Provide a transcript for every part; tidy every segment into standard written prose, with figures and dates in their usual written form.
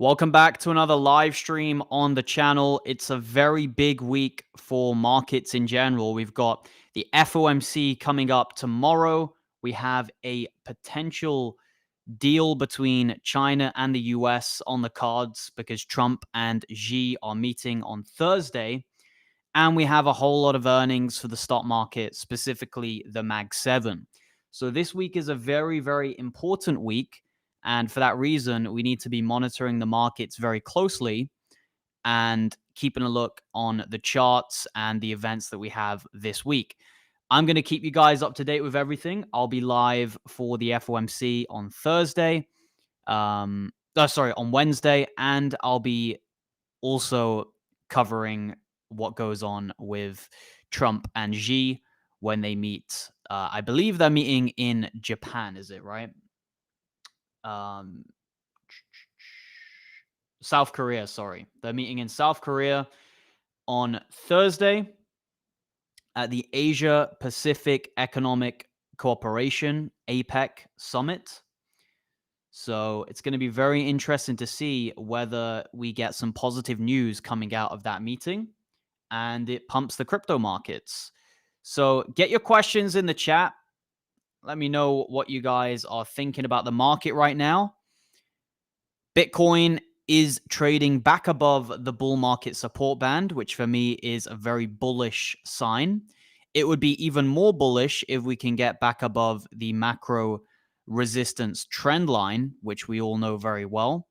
Welcome back to another live stream on the channel. It's a very big week for markets in general. We've got the FOMC coming up tomorrow. We have a potential deal between China and the US on the cards because Trump and Xi are meeting on Thursday. And we have a whole lot of earnings for the stock market, specifically the Mag 7. So this week is a very, very important week. And for that reason, we need to be monitoring the markets very closely and keeping a look on the charts and the events that we have this week. I'm going to keep you guys up to date with everything. I'll be live for the FOMC on Thursday. On Wednesday. And I'll be also covering what goes on with Trump and Xi when they meet. I believe they're meeting in Japan, is it right? South Korea, sorry. They're meeting in South Korea on Thursday at the Asia Pacific Economic Cooperation, APEC Summit. So it's going to be very interesting to see whether we get some positive news coming out of that meeting and it pumps the crypto markets. So get your questions in the chat. Let me know what you guys are thinking about the market right now. Bitcoin is trading back above the bull market support band, which for me is a very bullish sign. It would be even more bullish if we can get back above the macro resistance trend line, which we all know very well.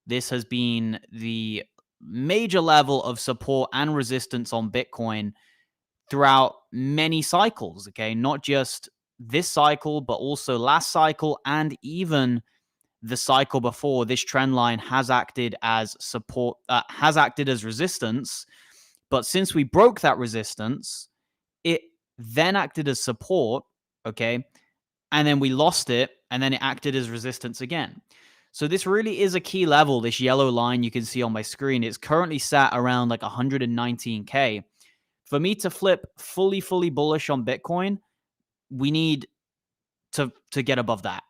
This has been the major level of support and resistance on Bitcoin throughout many cycles, okay? Not just this cycle, but also last cycle and even the cycle before. This trend line has acted as support, has acted as resistance. But since we broke that resistance, it then acted as support, okay? And then we lost it, and then it acted as resistance again. So this really is a key level, this yellow line you can see on my screen. It's currently sat around like 119K. For me to flip fully bullish on Bitcoin, we need to get above that.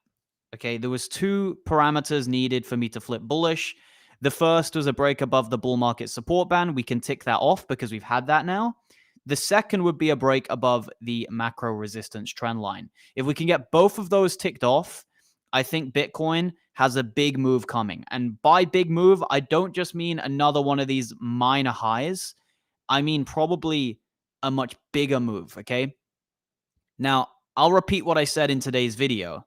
Okay, there was two parameters needed for me to flip bullish. The first was a break above the bull market support band. We can tick that off because we've had that now. The second would be a break above the macro resistance trend line. If we can get both of those ticked off, I think Bitcoin has a big move coming. And by big move, I don't just mean another one of these minor highs. I mean probably a much bigger move, okay? Now, I'll repeat what I said in today's video.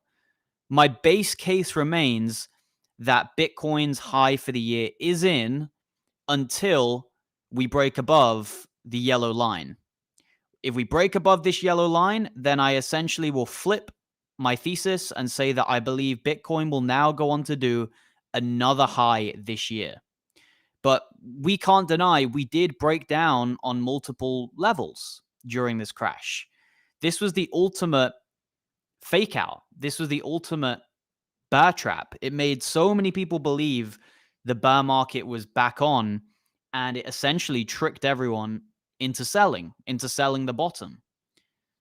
My base case remains that Bitcoin's high for the year is in until we break above the yellow line. If we break above this yellow line, then I essentially will flip my thesis and say that I believe Bitcoin will now go on to do another high this year. But we can't deny we did break down on multiple levels during this crash. This was the ultimate fake out. This was the ultimate bear trap. It made so many people believe the bear market was back on, and it essentially tricked everyone into selling the bottom.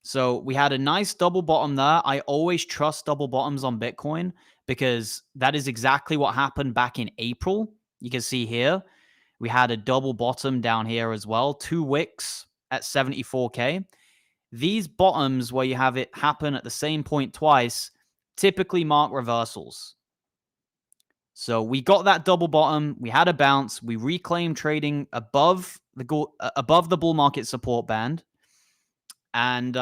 So we had a nice double bottom there. I always trust double bottoms on Bitcoin because that is exactly what happened back in April. You can see here, we had a double bottom down here as well. 2 wicks at 74K. These bottoms where you have it happen at the same point twice typically mark reversals. So we got that double bottom. We had a bounce. We reclaimed trading above the bull market support band. And,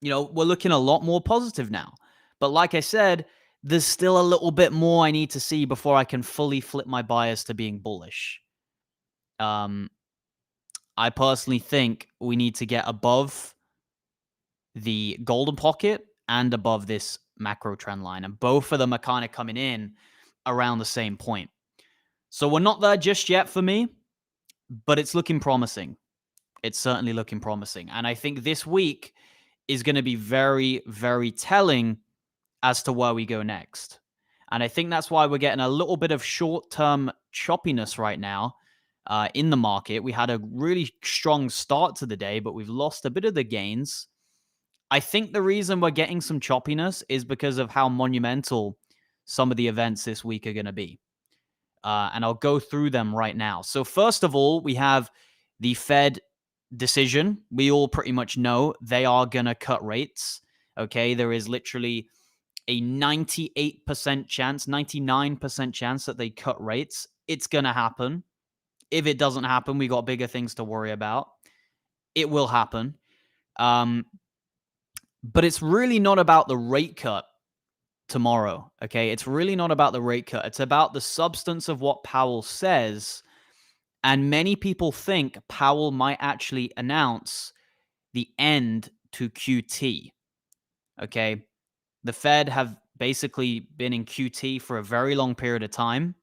we're looking a lot more positive now. But like I said, there's still a little bit more I need to see before I can fully flip my bias to being bullish. I personally think we need to get above the golden pocket and above this macro trend line. And both of them are kind of coming in around the same point. So we're not there just yet for me, but it's looking promising. It's certainly looking promising. And I think this week is going to be very, very telling as to where we go next. And I think that's why we're getting a little bit of short-term choppiness right now in the market. We had a really strong start to the day, but we've lost a bit of the gains. I think the reason we're getting some choppiness is because of how monumental some of the events this week are going to be. and I'll go through them right now. So first of all, we have the Fed decision. We all pretty much know they are going to cut rates. Okay, there is literally a 98% chance, 99% chance that they cut rates. It's going to happen. If it doesn't happen, we got bigger things to worry about. It will happen. But it's really not about the rate cut tomorrow, okay? It's really not about the rate cut. It's about the substance of what Powell says. And many people think Powell might actually announce the end to QT, okay? The Fed have basically been in QT for a very long period of time.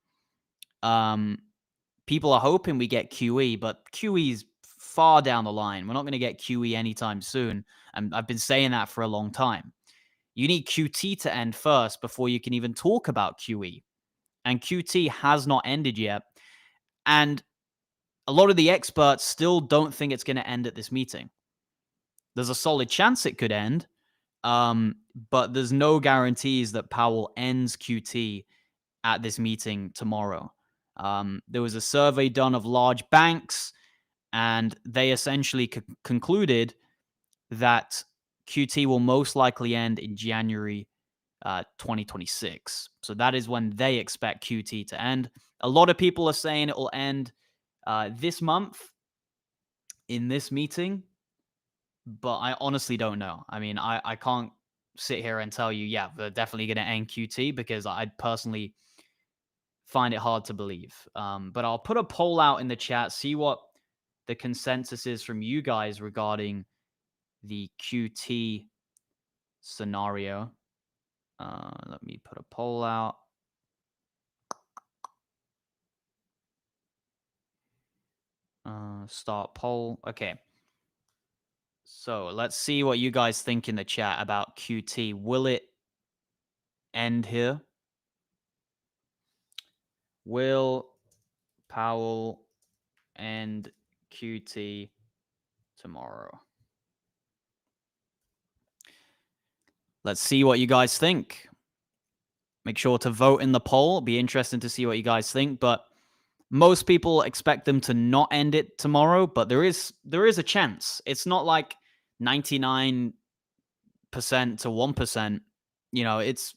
People are hoping we get QE, but QE is far down the line. We're not going to get QE anytime soon. And I've been saying that for a long time. You need QT to end first before you can even talk about QE. And QT has not ended yet. And a lot of the experts still don't think it's going to end at this meeting. There's a solid chance it could end, but there's no guarantees that Powell ends QT at this meeting tomorrow. There was a survey done of large banks, and they essentially concluded that QT will most likely end in January 2026. So that is when they expect QT to end. A lot of people are saying it will end this month in this meeting, but I honestly don't know. I mean, I can't sit here and tell you, yeah, they're definitely going to end QT, because I'd personally find it hard to believe. But I'll put a poll out in the chat, see what the consensus is from you guys regarding the QT scenario. Let me put a poll out. Start poll. Okay. So let's see what you guys think in the chat about QT. Will it end here? Will Powell end QT tomorrow? Let's see what you guys think. Make sure to vote in the poll. It'll be interesting to see what you guys think, but most people expect them to not end it tomorrow, but there is a chance. It's not like 99% to 1%. You know, it's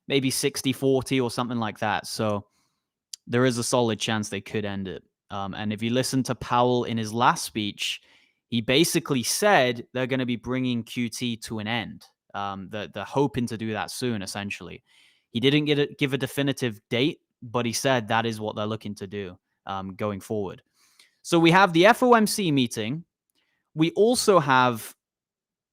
maybe 60-40 or something like that. So there is a solid chance they could end it. And if you listen to Powell in his last speech, he basically said they're going to be bringing QT to an end. They're hoping to do that soon, essentially. He didn't give a definitive date, but he said that is what they're looking to do going forward. So we have the FOMC meeting. We also have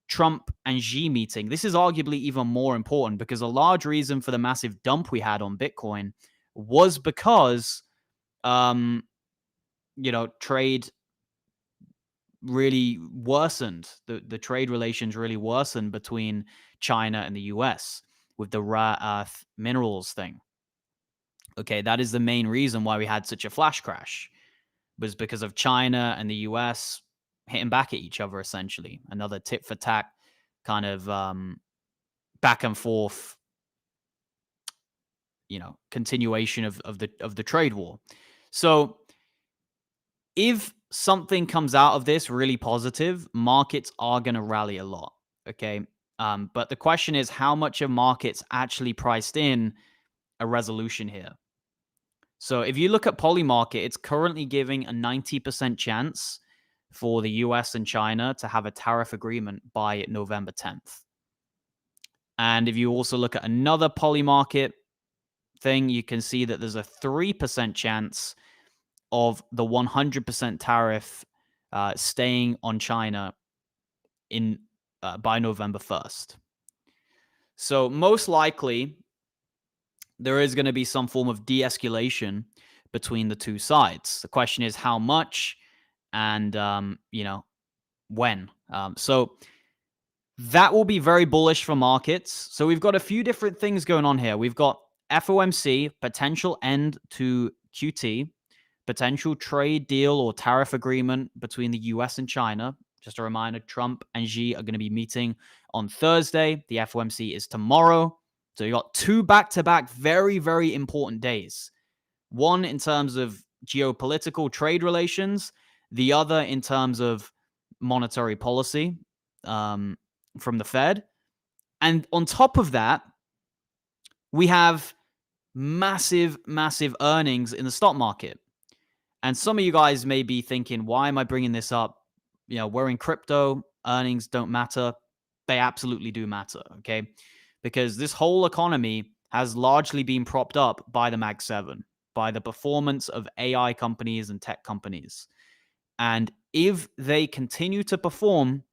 Trump and Xi meeting. This is arguably even more important, because a large reason for the massive dump we had on Bitcoin was because, trade really worsened. The trade relations really worsened between China and the US with the rare earth minerals thing. Okay, that is the main reason why we had such a flash crash, was because of China and the US hitting back at each other, essentially. Another tit for tat kind of back and forth, continuation of the trade war. So if something comes out of this really positive, markets are going to rally a lot. Okay. But the question is, how much of markets actually priced in a resolution here? So if you look at Polymarket, it's currently giving a 90% chance for the US and China to have a tariff agreement by November 10th. And if you also look at another Polymarket thing, you can see that there's a 3% chance of the 100% tariff staying on China in by November 1st. So most likely, there is going to be some form of de-escalation between the two sides. The question is how much and, when. So that will be very bullish for markets. So we've got a few different things going on here. We've got FOMC, potential end to QT, potential trade deal or tariff agreement between the US and China. Just a reminder, Trump and Xi are going to be meeting on Thursday. The FOMC is tomorrow. So you got two back-to-back very, very important days. One in terms of geopolitical trade relations, the other in terms of monetary policy from the Fed. And on top of that, we have massive, massive earnings in the stock market. And some of you guys may be thinking, why am I bringing this up? You know, we're in crypto, earnings don't matter. They absolutely do matter, okay? Because this whole economy has largely been propped up by the Mag 7, by the performance of AI companies and tech companies. And if they continue to perform,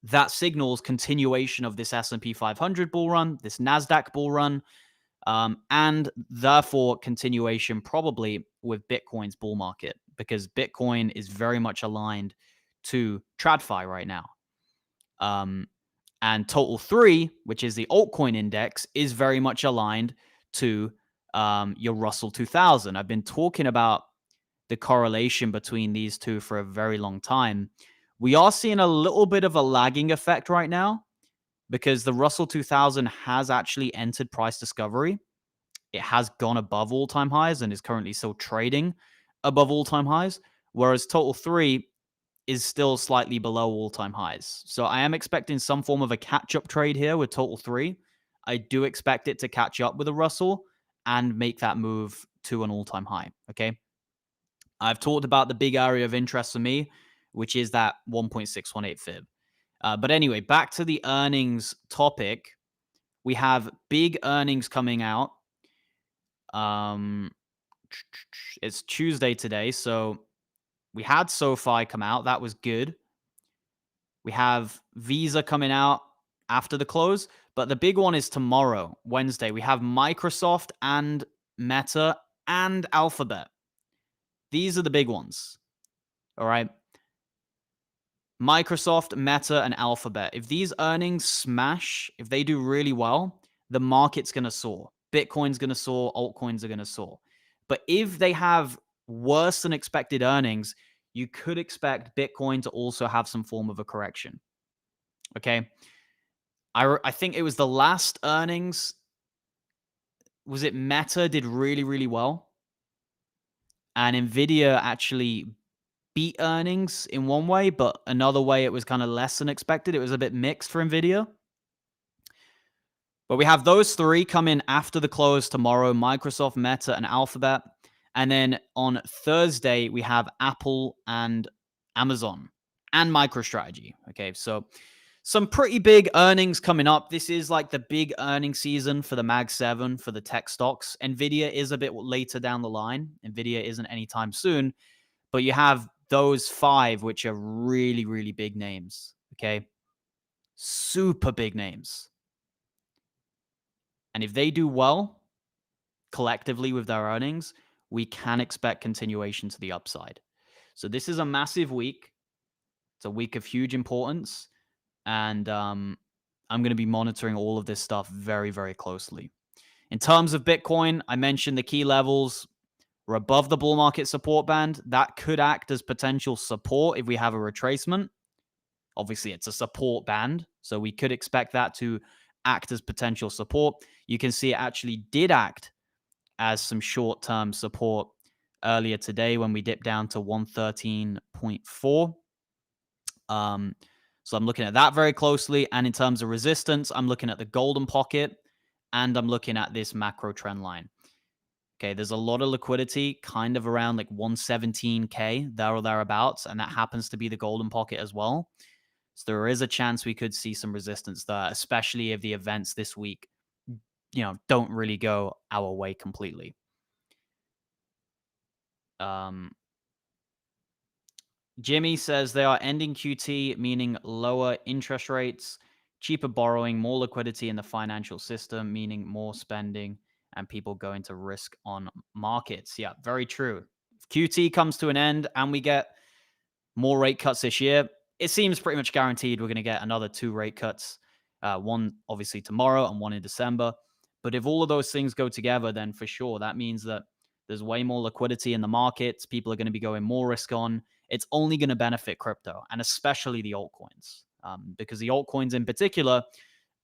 that signals continuation of this S&P 500 bull run, this NASDAQ bull run, and therefore continuation probably with Bitcoin's bull market, because Bitcoin is very much aligned to TradFi right now. And Total 3, which is the altcoin index, is very much aligned to your Russell 2000. I've been talking about the correlation between these two for a very long time. We are seeing a little bit of a lagging effect right now because the Russell 2000 has actually entered price discovery. It has gone above all-time highs and is currently still trading above all-time highs, whereas Total 3 is still slightly below all-time highs. So I am expecting some form of a catch-up trade here with Total 3. I do expect it to catch up with the Russell and make that move to an all-time high, okay? I've talked about the big area of interest for me, which is that 1.618 fib. But anyway, back to the earnings topic. We have big earnings coming out. It's Tuesday today, so we had SoFi come out. That was good. We have Visa coming out after the close, but the big one is tomorrow, Wednesday. We have Microsoft and Meta and Alphabet. These are the big ones. All right. Microsoft, Meta, and Alphabet. If these earnings smash, if they do really well, the market's going to soar. Bitcoin's going to soar. Altcoins are going to soar. But if they have worse than expected earnings, you could expect Bitcoin to also have some form of a correction. Okay. I think it was the last earnings. Was it Meta did really, really well? And Nvidia actually beat earnings in one way, but another way it was kind of less than expected. It was a bit mixed for Nvidia. But we have those three come in after the close tomorrow: Microsoft, Meta, and Alphabet. And then on Thursday, we have Apple and Amazon and MicroStrategy. Okay, so some pretty big earnings coming up. This is like the big earnings season for the Mag 7, for the tech stocks. Nvidia is a bit later down the line. Nvidia isn't anytime soon. But you have those five, which are really, really big names. Okay, super big names. And if they do well collectively with their earnings, we can expect continuation to the upside. So this is a massive week. It's a week of huge importance. And I'm going to be monitoring all of this stuff very, very closely. In terms of Bitcoin, I mentioned the key levels were above the bull market support band. That could act as potential support if we have a retracement. Obviously, it's a support band, so we could expect that to act as potential support. You can see it actually did act as some short-term support earlier today when we dipped down to 113.4. So I'm looking at that very closely. And in terms of resistance, I'm looking at the golden pocket and I'm looking at this macro trend line. Okay, there's a lot of liquidity kind of around like 117K, there or thereabouts. And that happens to be the golden pocket as well. So there is a chance we could see some resistance there, especially if the events this week, don't really go our way completely. Jimmy says they are ending QT, meaning lower interest rates, cheaper borrowing, more liquidity in the financial system, meaning more spending and people going to risk on markets. Yeah, very true. If QT comes to an end and we get more rate cuts this year, it seems pretty much guaranteed we're going to get another 2 rate cuts, one obviously tomorrow and one in December. But if all of those things go together, then for sure, that means that there's way more liquidity in the markets. People are going to be going more risk on. It's only going to benefit crypto and especially the altcoins, because the altcoins in particular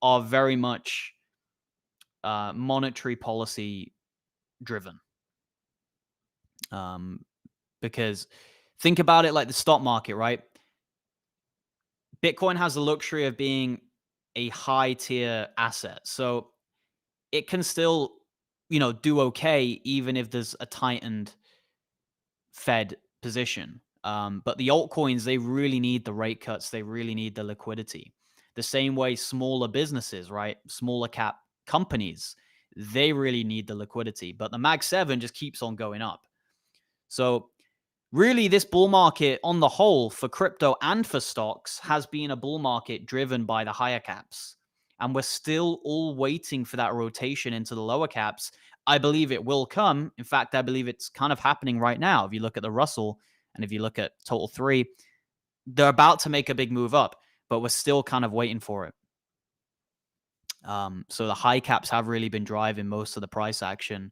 are very much monetary policy driven. Because think about it like the stock market, right? Bitcoin has the luxury of being a high tier asset. So it can still, do okay even if there's a tightened Fed position. But the altcoins, they really need the rate cuts. They really need the liquidity. The same way smaller businesses, right? Smaller cap companies, they really need the liquidity. But the Mag 7 just keeps on going up. So really, this bull market on the whole for crypto and for stocks has been a bull market driven by the higher caps. And we're still all waiting for that rotation into the lower caps. I believe it will come. In fact, I believe it's kind of happening right now. If you look at the Russell and if you look at Total 3, they're about to make a big move up, but we're still kind of waiting for it. So the high caps have really been driving most of the price action,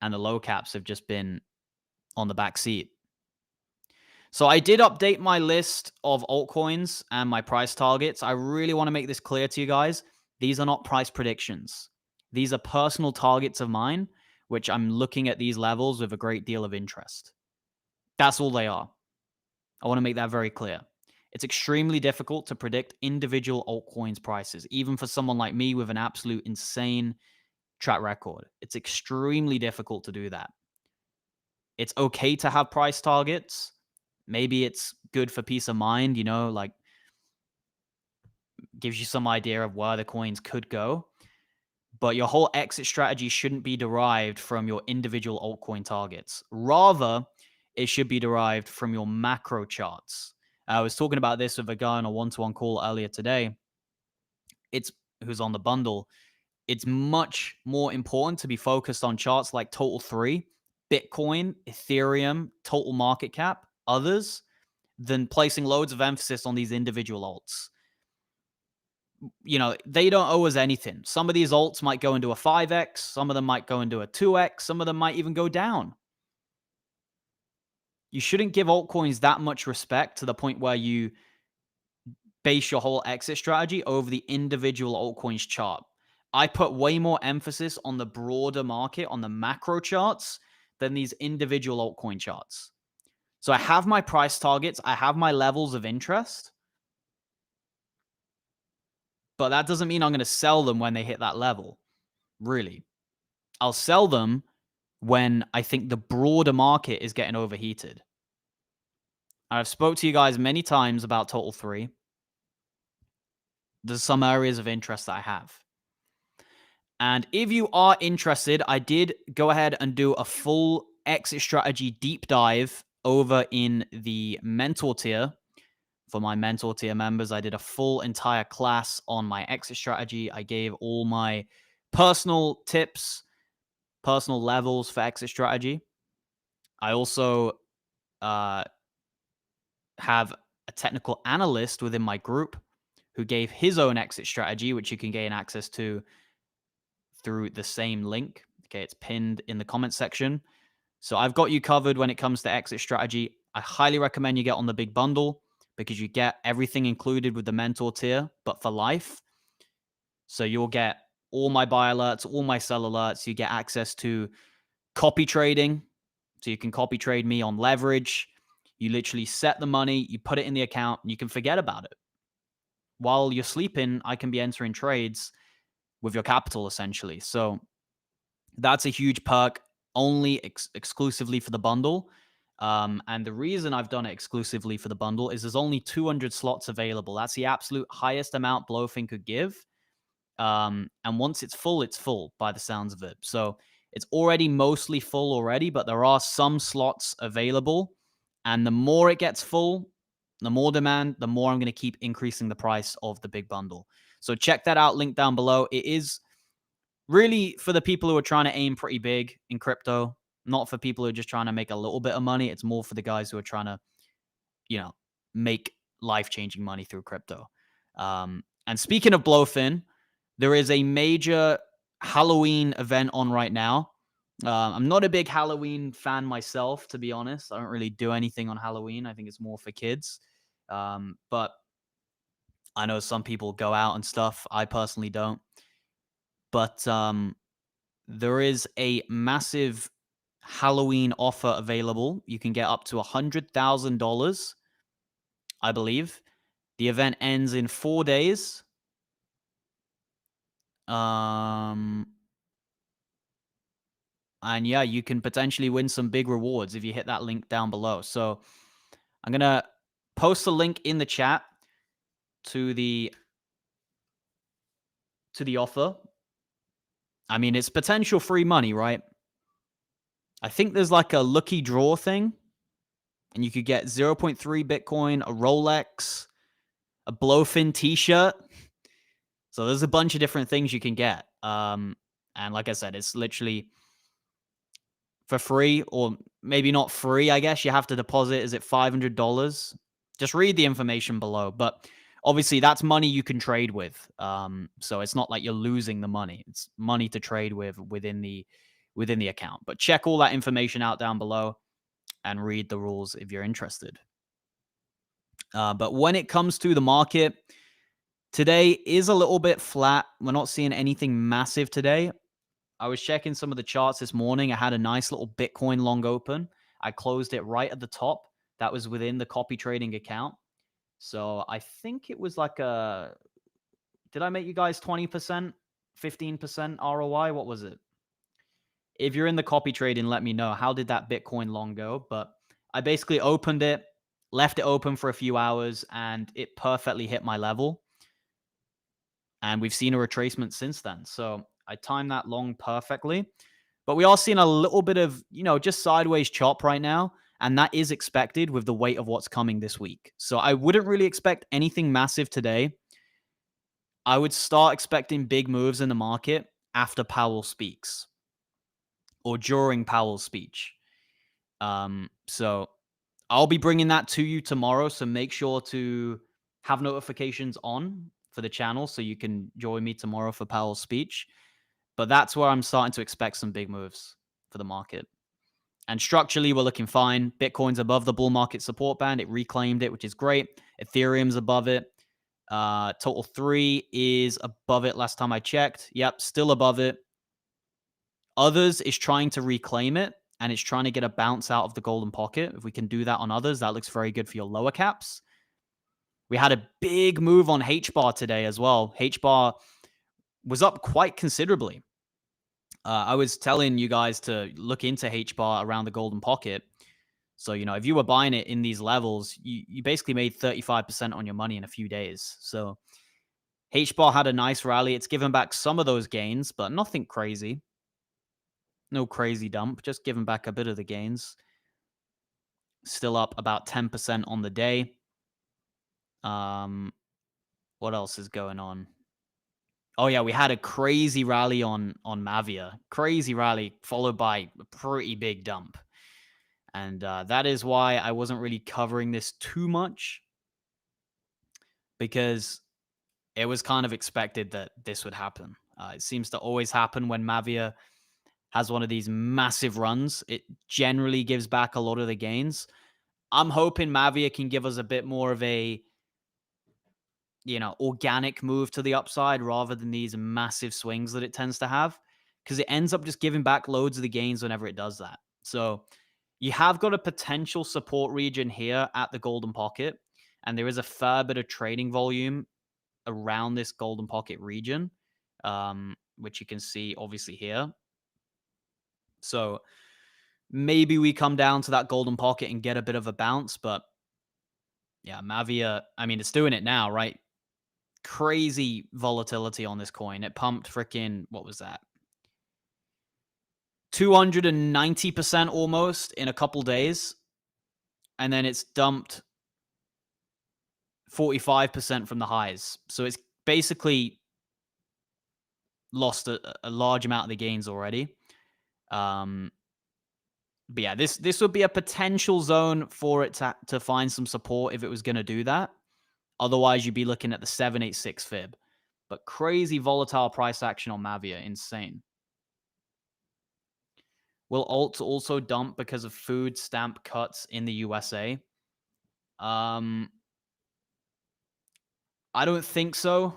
and the low caps have just been on the back seat. So I did update my list of altcoins and my price targets. I really want to make this clear to you guys. These are not price predictions. These are personal targets of mine, which I'm looking at these levels with a great deal of interest. That's all they are. I want to make that very clear. It's extremely difficult to predict individual altcoins prices, even for someone like me with an absolute insane track record. It's extremely difficult to do that. It's okay to have price targets. Maybe it's good for peace of mind, like gives you some idea of where the coins could go. But your whole exit strategy shouldn't be derived from your individual altcoin targets. Rather, it should be derived from your macro charts. I was talking about this with a guy on a one-to-one call earlier today. Who's on the bundle. It's much more important to be focused on charts like Total 3, Bitcoin, Ethereum, total market cap, others, than placing loads of emphasis on these individual alts. They don't owe us anything. Some of these alts might go into a 5x, some of them might go into a 2x, some of them might even go down. You shouldn't give altcoins that much respect to the point where you base your whole exit strategy over the individual altcoins chart. I put way more emphasis on the broader market, on the macro charts, than these individual altcoin charts. So I have my price targets, I have my levels of interest, but that doesn't mean I'm going to sell them when they hit that level. Really. I'll sell them when I think the broader market is getting overheated. I've spoke to you guys many times about Total 3. There's some areas of interest that I have. And if you are interested, I did go ahead and do a full exit strategy deep dive over in the mentor tier. For my mentor tier members, I did a full entire class on my exit strategy. I gave all my personal tips, personal levels for exit strategy. I also have a technical analyst within my group who gave his own exit strategy, which you can gain access to through the same link. Okay, it's pinned in the comment section. So I've got you covered when it comes to exit strategy. I highly recommend you get on the big bundle because you get everything included with the mentor tier, but for life. So you'll get all my buy alerts, all my sell alerts. You get access to copy trading. So you can copy trade me on leverage. You literally set the money, you put it in the account, and you can forget about it. While you're sleeping, I can be entering trades with your capital, essentially. So that's a huge perk, only exclusively for the bundle. And the reason I've done it exclusively for the bundle is there's only 200 slots available. That's the absolute highest amount Blowfin could give. And once it's full by the sounds of it. So it's already mostly full already, but there are some slots available. And the more it gets full, the more demand, the more I'm going to keep increasing the price of the big bundle. So check that out, link down below. It is really for the people who are trying to aim pretty big in crypto, not for people who are just trying to make a little bit of money. It's more for the guys who are trying to, make life-changing money through crypto. And speaking of Blowfin, there is a major Halloween event on right now. I'm not a big Halloween fan myself, to be honest. I don't really do anything on Halloween. I think it's more for kids. But I know some people go out and stuff. I personally don't. But there is a massive Halloween offer available. You can get up to $100,000, I believe. The event ends in 4 days. And yeah, you can potentially win some big rewards if you hit that link down below. So I'm going to post a link in the chat to the offer. I mean, it's potential free money, right? I think there's like a lucky draw thing, and you could get 0.3 Bitcoin, a Rolex, a Blowfin t-shirt. So there's a bunch of different things you can get. And like I said, it's literally for free, or maybe not free, I guess. You have to deposit. Is it $500? Just read the information below. But obviously, that's money you can trade with. So it's not like you're losing the money. It's money to trade with within the account. But check all that information out down below and read the rules if you're interested. But when it comes to the market, today is a little bit flat. We're not seeing anything massive today. I was checking some of the charts this morning. I had a nice little Bitcoin long open. I closed it right at the top. That was within the copy trading account. So I think it was like did I make you guys 20%, 15% ROI? What was it? If you're in the copy trading, let me know. How did that Bitcoin long go? But I basically opened it, left it open for a few hours, and it perfectly hit my level. And we've seen a retracement since then. So I timed that long perfectly. But we are seeing a little bit of, just sideways chop right now. And that is expected with the weight of what's coming this week. So I wouldn't really expect anything massive today. I would start expecting big moves in the market after Powell speaks or during Powell's speech. So I'll be bringing that to you tomorrow. So make sure to have notifications on for the channel so you can join me tomorrow for Powell's speech. But that's where I'm starting to expect some big moves for the market. And structurally, we're looking fine. Bitcoin's above the bull market support band. It reclaimed it, which is great. Ethereum's above it. Total 3 is above it last time I checked. Yep, still above it. Others is trying to reclaim it, and it's trying to get a bounce out of the golden pocket. If we can do that on others, that looks very good for your lower caps. We had a big move on H-bar today as well. H-bar was up quite considerably. I was telling you guys to look into H-bar around the golden pocket. So, if you were buying it in these levels, you basically made 35% on your money in a few days. So H-bar had a nice rally. It's given back some of those gains, but nothing crazy. No crazy dump, just giving back a bit of the gains. Still up about 10% on the day. What else is going on? Oh yeah, we had a crazy rally on Mavia. Crazy rally followed by a pretty big dump. And that is why I wasn't really covering this too much, because it was kind of expected that this would happen. It seems to always happen when Mavia has one of these massive runs. It generally gives back a lot of the gains. I'm hoping Mavia can give us a bit more of a, organic move to the upside rather than these massive swings that it tends to have, because it ends up just giving back loads of the gains whenever it does that. So you have got a potential support region here at the golden pocket, and there is a fair bit of trading volume around this golden pocket region, which you can see obviously here. So maybe we come down to that golden pocket and get a bit of a bounce, but yeah, Mavia, I mean, it's doing it now, right? Crazy volatility on this coin. It pumped freaking, what was that? 290% almost in a couple days. And then it's dumped 45% from the highs. So it's basically lost a large amount of the gains already. But yeah, this would be a potential zone for it to find some support if it was going to do that. Otherwise, you'd be looking at the 786 fib. But crazy volatile price action on Mavia. Insane. Will alt also dump because of food stamp cuts in the USA? I don't think so. I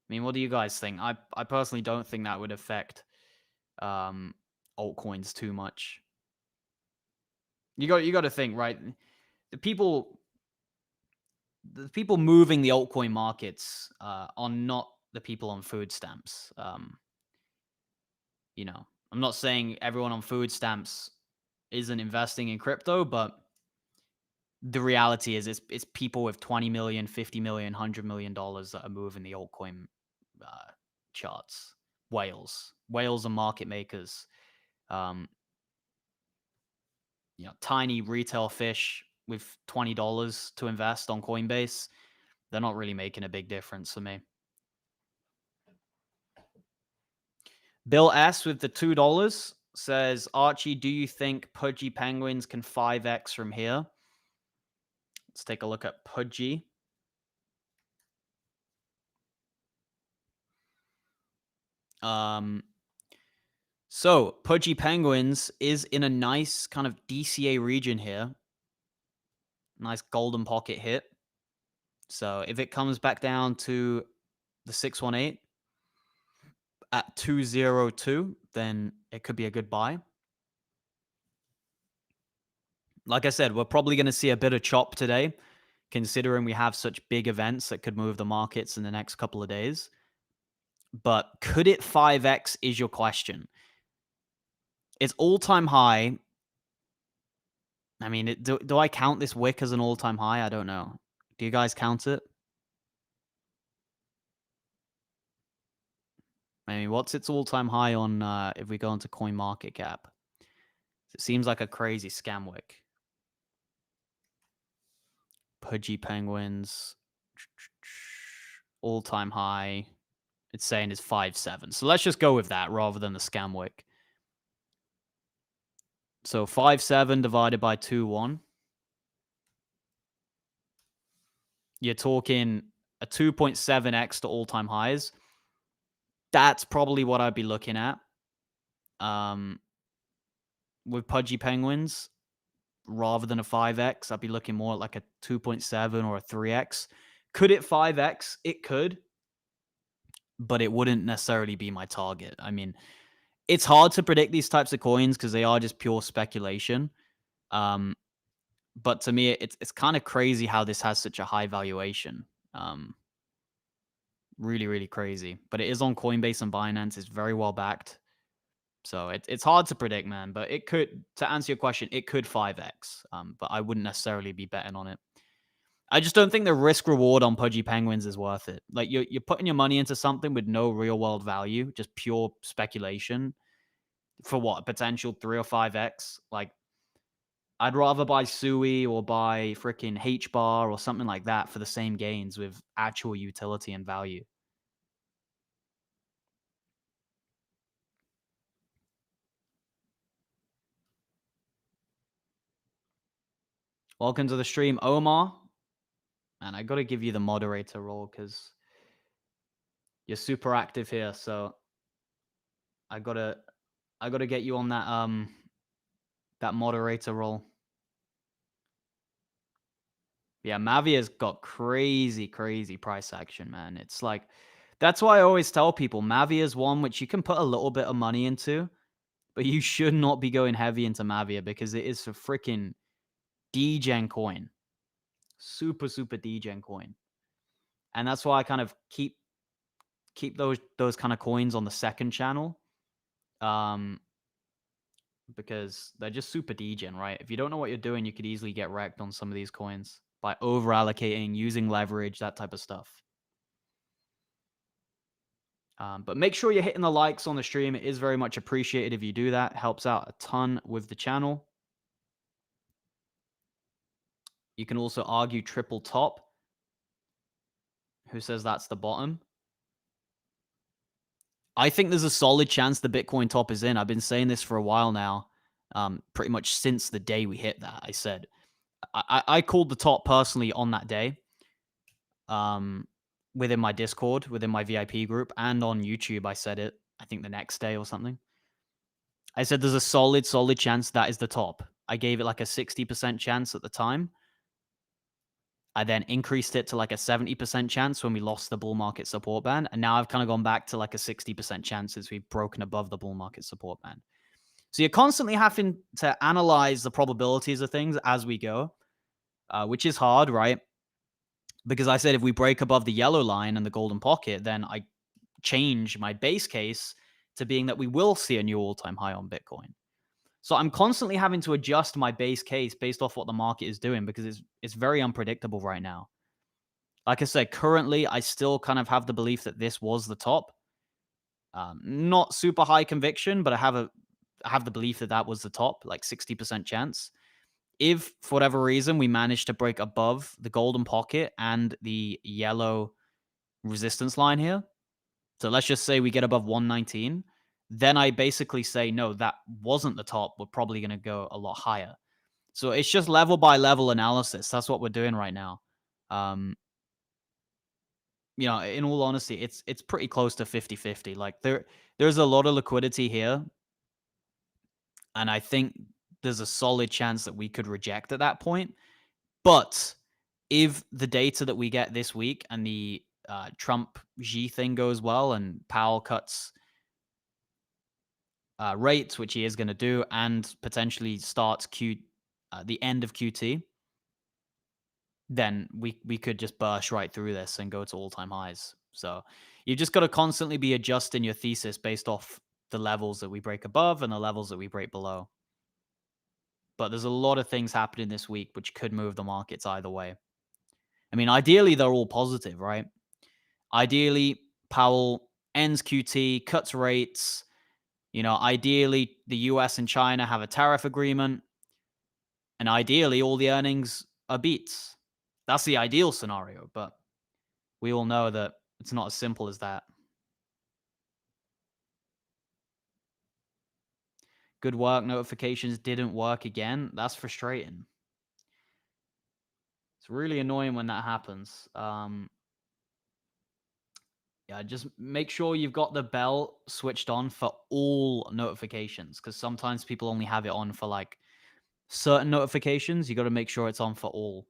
mean, what do you guys think? I personally don't think that would affect altcoins too much. You got to think, right? The people moving the altcoin markets are not the people on food stamps. I'm not saying everyone on food stamps isn't investing in crypto, but the reality is it's people with 20 million, 50 million, $100 million that are moving the altcoin charts. Whales are market makers. Tiny retail fish with $20 to invest on Coinbase, they're not really making a big difference for me. Bill S with the $2 says, Archie, do you think Pudgy Penguins can 5x from here? Let's take a look at Pudgy. So Pudgy Penguins is in a nice kind of DCA region here. Nice golden pocket hit. So if it comes back down to the 618 at 202, then it could be a good buy. Like I said, we're probably going to see a bit of chop today, considering we have such big events that could move the markets in the next couple of days. But could it 5x is your question. It's all-time high. I mean, do I count this wick as an all-time high? I don't know. Do you guys count it? I mean, what's its all-time high on if we go into CoinMarketCap? It seems like a crazy scam wick. Pudgy Penguins. All-time high. It's saying is 5.7. So let's just go with that rather than the scam wick. So 5.7 divided by 2.1. You're talking a 2.7x to all-time highs. That's probably what I'd be looking at. With Pudgy Penguins, rather than a 5x, I'd be looking more at like a 2.7 or a 3x. Could it 5x? It could, but it wouldn't necessarily be my target. I mean, it's hard to predict these types of coins because they are just pure speculation. But to me, it's kind of crazy how this has such a high valuation. Really, really crazy. But it is on Coinbase and Binance. It's very well backed. So it's hard to predict, man. But it could, to answer your question, it could 5x. But I wouldn't necessarily be betting on it. I just don't think the risk reward on Pudgy Penguins is worth it. Like you're putting your money into something with no real world value, just pure speculation for what, a potential 3 or 5x. Like I'd rather buy Sui or buy freaking H-bar or something like that for the same gains with actual utility and value. Welcome to the stream, Omar. And I got to give you the moderator role because you're super active here. So I gotta get you on that moderator role. Yeah, Mavia's got crazy price action, man. It's like, that's why I always tell people Mavia's one which you can put a little bit of money into, but you should not be going heavy into Mavia because it is a freaking degen coin. Super degen coin. And that's why I kind of keep those kind of coins on the second channel. Because they're just super degen, right? If you don't know what you're doing, you could easily get wrecked on some of these coins by over allocating, using leverage, that type of stuff. But make sure you're hitting the likes on the stream. It is very much appreciated if you do that. It helps out a ton with the channel. You can also argue triple top. Who says that's the bottom? I think there's a solid chance the Bitcoin top is in. I've been saying this for a while now, pretty much since the day we hit that. I said I called the top personally on that day, within my Discord, within my VIP group, and on YouTube. I said it, I think the next day or something. I said there's a solid chance that is the top. I gave it like a 60% chance at the time. I then increased it to like a 70% chance when we lost the bull market support band. And now I've kind of gone back to like a 60% chance as we've broken above the bull market support band. So you're constantly having to analyze the probabilities of things as we go, which is hard, right? Because I said if we break above the yellow line and the golden pocket, then I change my base case to being that we will see a new all-time high on Bitcoin. So I'm constantly having to adjust my base case based off what the market is doing because it's very unpredictable right now. Like I said, currently I still kind of have the belief that this was the top. Not super high conviction, but I have the belief that that was the top, like 60% chance. If for whatever reason we manage to break above the golden pocket and the yellow resistance line here, so let's just say we get above 119, then I basically say, no, that wasn't the top. We're probably going to go a lot higher. So it's just level by level analysis. That's what we're doing right now. In all honesty, it's pretty close to 50-50. Like there's a lot of liquidity here. And I think there's a solid chance that we could reject at that point. But if the data that we get this week and the Trump Xi thing goes well and Powell cuts rates, which he is going to do, and potentially starts the end of QT, then we could just burst right through this and go to all-time highs. So you just got to constantly be adjusting your thesis based off the levels that we break above and the levels that we break below. But there's a lot of things happening this week which could move the markets either way. I mean, ideally, they're all positive, right? Ideally, Powell ends QT, cuts rates. Ideally, the US and China have a tariff agreement. And ideally, all the earnings are beats. That's the ideal scenario, but we all know that it's not as simple as that. Good work notifications didn't work again. That's frustrating. It's really annoying when that happens. Just make sure you've got the bell switched on for all notifications because sometimes people only have it on for like certain notifications. You got to make sure it's on for all.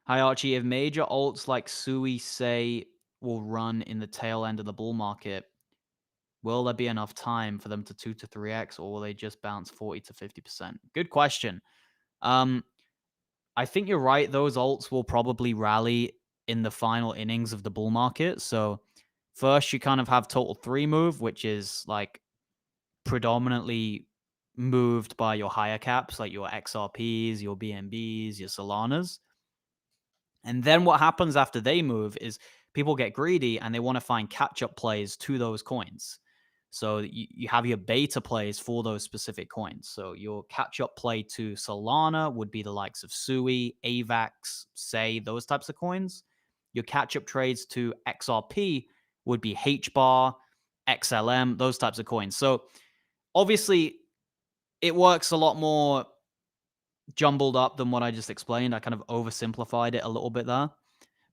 Hi, Archie. If major alts like Sui say will run in the tail end of the bull market, will there be enough time for them to 2 to 3x or will they just bounce 40 to 50%? Good question. I think you're right. Those alts will probably rally in the final innings of the bull market. So first you kind of have total 3 move, which is like predominantly moved by your higher caps, like your XRPs, your BNBs, your Solanas. And then what happens after they move is people get greedy and they want to find catch-up plays to those coins. So you have your beta plays for those specific coins. So your catch-up play to Solana would be the likes of Sui, AVAX, Say, those types of coins. Your catch-up trades to XRP would be HBAR, XLM, those types of coins. So obviously it works a lot more jumbled up than what I just explained. I kind of oversimplified it a little bit there.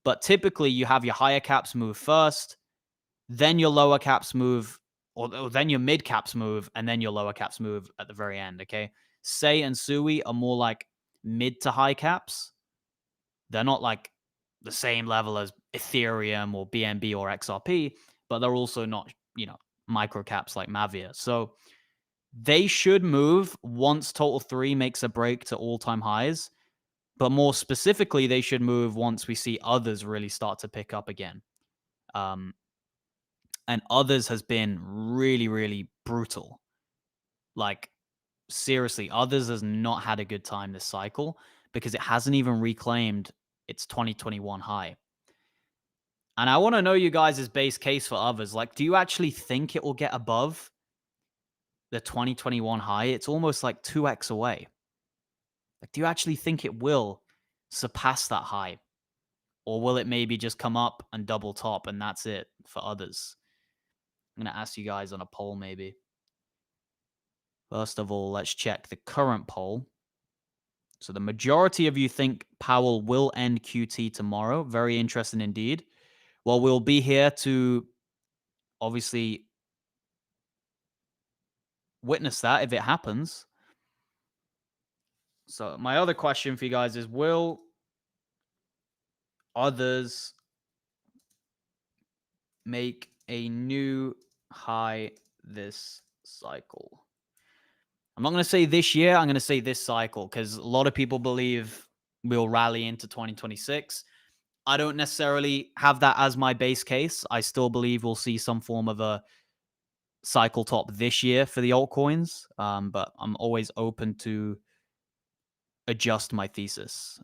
But typically you have your higher caps move first, then your lower caps move, or then your mid caps move, and then your lower caps move at the very end, okay? Say and Sui are more like mid to high caps. They're not like the same level as Ethereum or BNB or XRP, but they're also not, micro caps like Mavia. So they should move once Total 3 makes a break to all-time highs. But more specifically, they should move once we see others really start to pick up again. And others has been really, really brutal. Like, seriously, others has not had a good time this cycle because it hasn't even reclaimed its 2021 high. And I want to know you guys' base case for others. Like, do you actually think it will get above the 2021 high? It's almost like 2x away. Like, do you actually think it will surpass that high? Or will it maybe just come up and double top and that's it for others? I'm going to ask you guys on a poll maybe. First of all, let's check the current poll. So the majority of you think Powell will end QT tomorrow. Very interesting indeed. Well, we'll be here to obviously witness that if it happens. So my other question for you guys is, will others make a new high this cycle. I'm not going to say this year. I'm going to say this cycle because a lot of people believe we'll rally into 2026. I don't necessarily have that as my base case. I still believe we'll see some form of a cycle top this year for the altcoins, but I'm always open to adjust my thesis.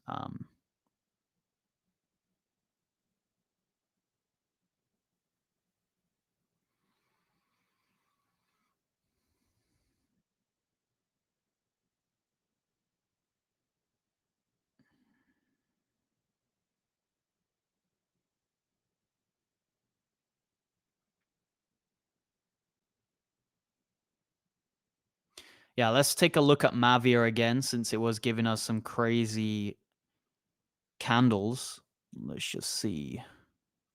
Yeah, let's take a look at Mavia again since it was giving us some crazy candles. Let's just see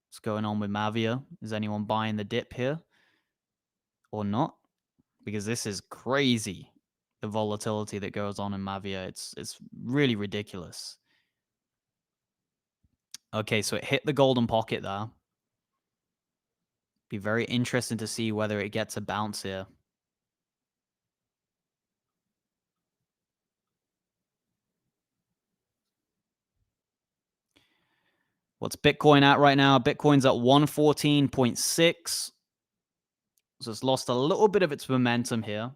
what's going on with Mavia. Is anyone buying the dip here or not? Because this is crazy. The volatility that goes on in Mavia, it's really ridiculous. Okay, so it hit the golden pocket there. Be very interesting to see whether it gets a bounce here. What's Bitcoin at right now? Bitcoin's at 114.6. So it's lost a little bit of its momentum here.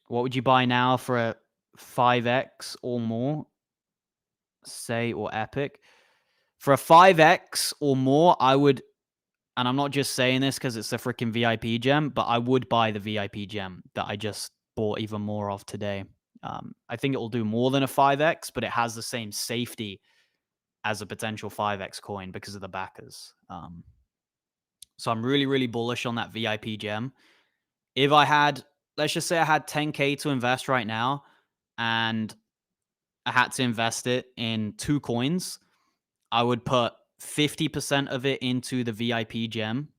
What would you buy now for a 5x or more? Say, or Epic? For a 5x or more, I would, and I'm not just saying this because it's a freaking VIP gem, but I would buy the VIP gem that I just bought even more of today. I think it will do more than a 5x, but it has the same safety as a potential 5x coin because of the backers. So I'm really, really bullish on that VIP gem. If I had, let's just say I had 10K to invest right now and I had to invest it in 2 coins, I would put 50% of it into the VIP gem.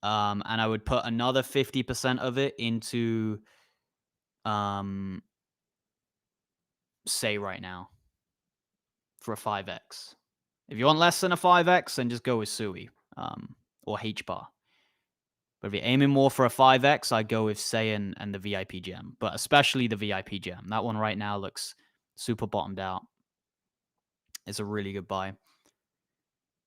And I would put another 50% of it into, say right now for a 5x. If you want less than a 5x, then just go with Sui or H-bar. But if you're aiming more for a 5x, I'd go with Saiyan and the VIP gem, but especially the VIP gem. That one right now looks super bottomed out. It's a really good buy.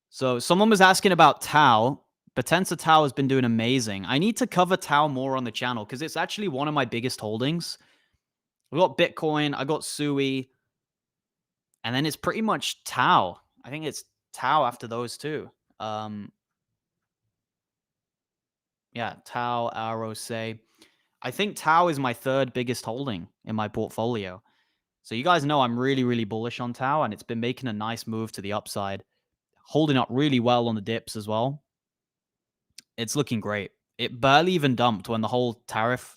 So someone was asking about Tau. Potenza Tau has been doing amazing. I need to cover Tau more on the channel because it's actually one of my biggest holdings. I've got Bitcoin, I got Sui, and then it's pretty much Tau. I think it's Tau after those two. Yeah, Tau, Arrow, Say. I think Tau is my third biggest holding in my portfolio. So you guys know I'm really, really bullish on Tau, and it's been making a nice move to the upside, holding up really well on the dips as well. It's looking great. It barely even dumped when the whole tariff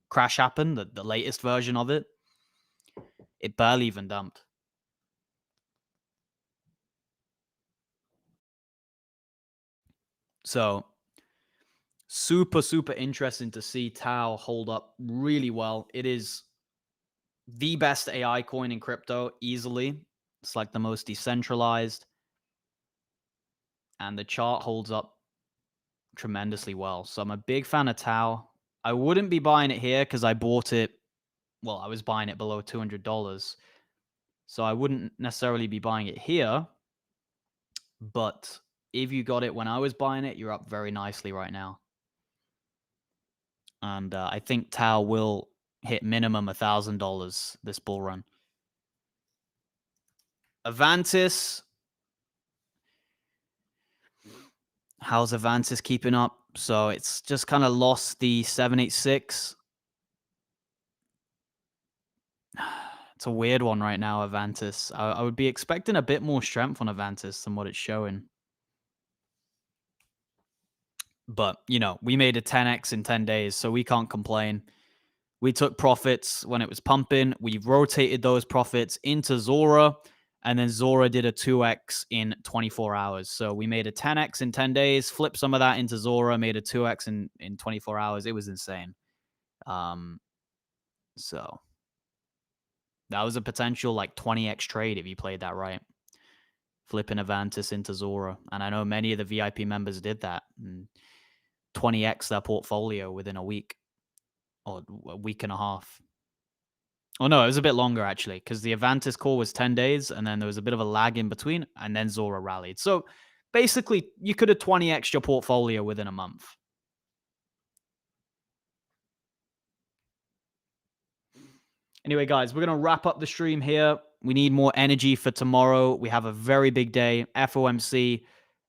crash happened, the latest version of it. It barely even dumped. So super, super interesting to see Tau hold up really well. It is the best AI coin in crypto, easily. It's like the most decentralized. And the chart holds up tremendously well. So I'm a big fan of Tau. I wouldn't be buying it here because I bought it, well, I was buying it below $200. So I wouldn't necessarily be buying it here. But if you got it when I was buying it, you're up very nicely right now. And I think Tau will hit minimum $1,000 this bull run. Avantis. How's Avantis keeping up? So it's just kind of lost the 786. It's a weird one right now, Avantis. I would be expecting a bit more strength on Avantis than what it's showing. But, you know, we made a 10x in 10 days, so we can't complain. We took profits when it was pumping. We rotated those profits into Zora. And then Zora did a 2x in 24 hours. So we made a 10x in 10 days, flipped some of that into Zora, made a 2x in 24 hours. It was insane. So that was a potential like 20x trade if you played that right. Flipping Avantis into Zora. And I know many of the VIP members did that. And 20x their portfolio within a week or a week and a half. Oh, no, it was a bit longer, actually, because the Avantis call was 10 days, and then there was a bit of a lag in between, and then Zora rallied. So basically, you could have 20x your portfolio within a month. Anyway, guys, we're going to wrap up the stream here. We need more energy for tomorrow. We have a very big day, FOMC,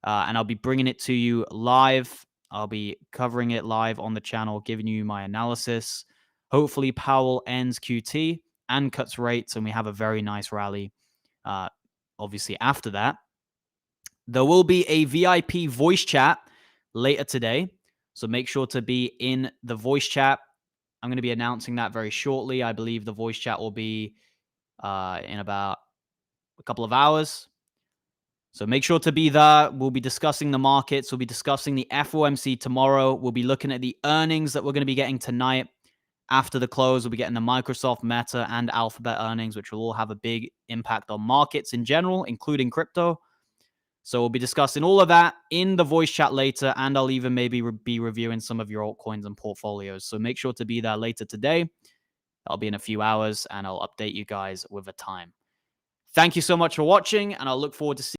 and I'll be bringing it to you live. I'll be covering it live on the channel, giving you my analysis. Hopefully, Powell ends QT and cuts rates, and we have a very nice rally. Obviously, after that, there will be a VIP voice chat later today. So make sure to be in the voice chat. I'm going to be announcing that very shortly. I believe the voice chat will be in about a couple of hours. So make sure to be there. We'll be discussing the markets. We'll be discussing the FOMC tomorrow. We'll be looking at the earnings that we're going to be getting tonight. After the close, we'll be getting the Microsoft, Meta, and Alphabet earnings, which will all have a big impact on markets in general, including crypto. So we'll be discussing all of that in the voice chat later, and I'll even maybe be reviewing some of your altcoins and portfolios. So make sure to be there later today. That'll be in a few hours, and I'll update you guys with a time. Thank you so much for watching, and I'll look forward to seeing